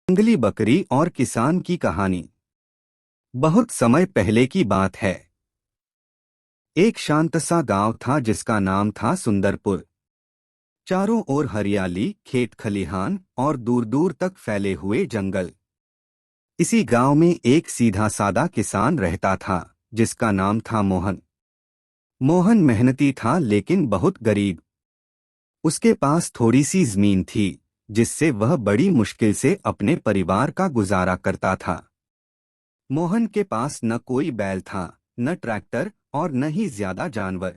जंगली बकरी और किसान की कहानी। बहुत समय पहले की बात है। एक शांत सा गांव था जिसका नाम था सुंदरपुर। चारों ओर हरियाली, खेत खलिहान और दूर दूर तक फैले हुए जंगल। इसी गांव में एक सीधा सादा किसान रहता था जिसका नाम था मोहन। मोहन मेहनती था लेकिन बहुत गरीब। उसके पास थोड़ी सी जमीन थी जिससे वह बड़ी मुश्किल से अपने परिवार का गुजारा करता था। मोहन के पास न कोई बैल था, न ट्रैक्टर और न ही ज्यादा जानवर।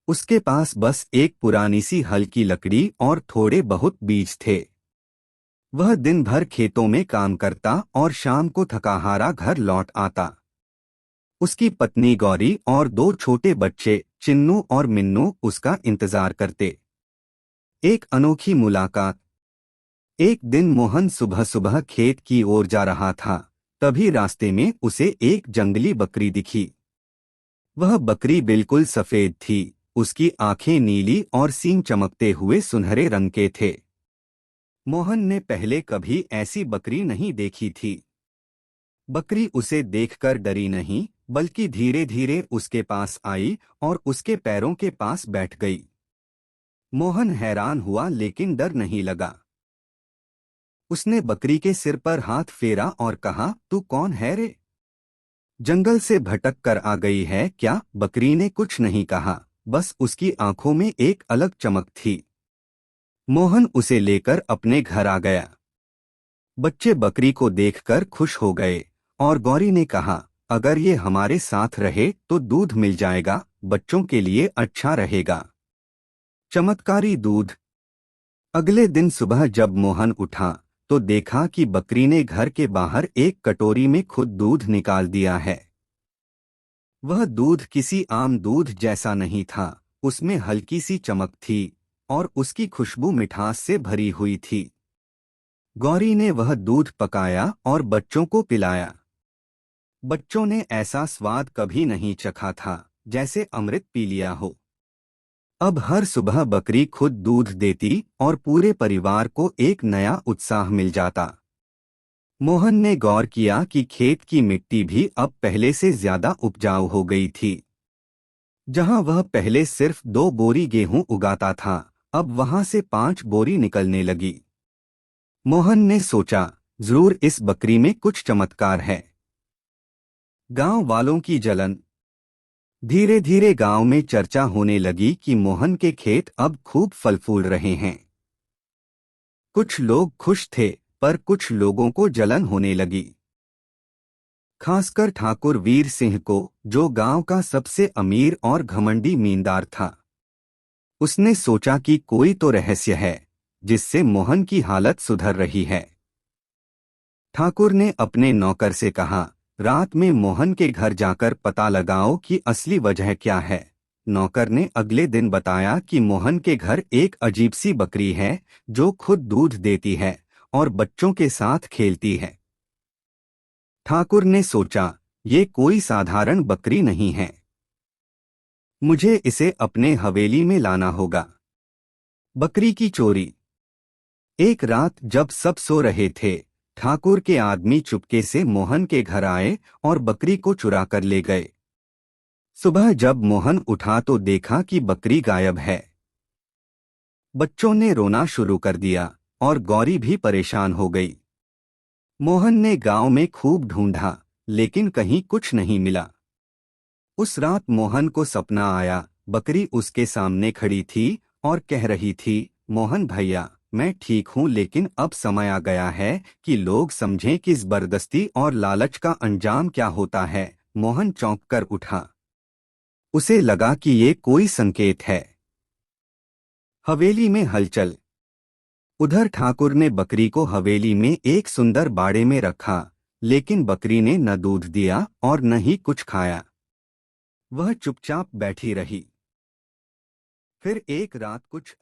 उसके पास बस एक पुरानी सी हल की लकड़ी और थोड़े बहुत बीज थे। वह दिन भर खेतों में काम करता और शाम को थकाहारा घर लौट आता। उसकी पत्नी गौरी और दो छोटे बच्चे चिन्नू और मिन्नू उसका इंतजार करते। एक अनोखी मुलाकात। एक दिन मोहन सुबह सुबह खेत की ओर जा रहा था। तभी रास्ते में उसे एक जंगली बकरी दिखी। वह बकरी बिल्कुल सफेद थी, उसकी आंखें नीली और सींग चमकते हुए सुनहरे रंग के थे। मोहन ने पहले कभी ऐसी बकरी नहीं देखी थी। बकरी उसे देखकर डरी नहीं, बल्कि धीरे धीरे उसके पास आई और उसके पैरों के पास बैठ गई। मोहन हैरान हुआ लेकिन डर नहीं लगा। उसने बकरी के सिर पर हाथ फेरा और कहा, तू कौन है रे? जंगल से भटक कर आ गई है क्या? बकरी ने कुछ नहीं कहा, बस उसकी आंखों में एक अलग चमक थी। मोहन उसे लेकर अपने घर आ गया। बच्चे बकरी को देखकर खुश हो गए और गौरी ने कहा, अगर ये हमारे साथ रहे तो दूध मिल जाएगा, बच्चों के लिए अच्छा रहेगा। चमत्कारी दूध। अगले दिन सुबह जब मोहन उठा तो देखा कि बकरी ने घर के बाहर एक कटोरी में खुद दूध निकाल दिया है। वह दूध किसी आम दूध जैसा नहीं था, उसमें हल्की सी चमक थी और उसकी खुशबू मिठास से भरी हुई थी। गौरी ने वह दूध पकाया और बच्चों को पिलाया। बच्चों ने ऐसा स्वाद कभी नहीं चखा था, जैसे अमृत पी लिया हो। अब हर सुबह बकरी खुद दूध देती और पूरे परिवार को एक नया उत्साह मिल जाता। मोहन ने गौर किया कि खेत की मिट्टी भी अब पहले से ज्यादा उपजाऊ हो गई थी। जहां वह पहले सिर्फ 2 बोरी गेहूं उगाता था, अब वहां से 5 बोरी निकलने लगी। मोहन ने सोचा, जरूर इस बकरी में कुछ चमत्कार है। गांव वालों की जलन। धीरे धीरे गांव में चर्चा होने लगी कि मोहन के खेत अब खूब फल फूल रहे हैं। कुछ लोग खुश थे, पर कुछ लोगों को जलन होने लगी। खासकर ठाकुर वीर सिंह को, जो गांव का सबसे अमीर और घमंडी मींदार था। उसने सोचा कि कोई तो रहस्य है जिससे मोहन की हालत सुधर रही है। ठाकुर ने अपने नौकर से कहा, रात में मोहन के घर जाकर पता लगाओ कि असली वजह क्या है। नौकर ने अगले दिन बताया कि मोहन के घर एक अजीब सी बकरी है जो खुद दूध देती है और बच्चों के साथ खेलती है। ठाकुर ने सोचा, ये कोई साधारण बकरी नहीं है, मुझे इसे अपने हवेली में लाना होगा। बकरी की चोरी। एक रात जब सब सो रहे थे, ठाकुर के आदमी चुपके से मोहन के घर आए और बकरी को चुरा कर ले गए। सुबह जब मोहन उठा तो देखा कि बकरी गायब है। बच्चों ने रोना शुरू कर दिया और गौरी भी परेशान हो गई। मोहन ने गांव में खूब ढूंढा, लेकिन कहीं कुछ नहीं मिला। उस रात मोहन को सपना आया, बकरी उसके सामने खड़ी थी और कह रही थी, मोहन भैया, मैं ठीक हूँ, लेकिन अब समय आ गया है कि लोग समझें कि जबरदस्ती और लालच का अंजाम क्या होता है। मोहन चौंक कर उठा। उसे लगा कि ये कोई संकेत है। हवेली में हलचल। उधर ठाकुर ने बकरी को हवेली में एक सुंदर बाड़े में रखा, लेकिन बकरी ने न दूध दिया और न ही कुछ खाया। वह चुपचाप बैठी रही। फिर एक रात कुछ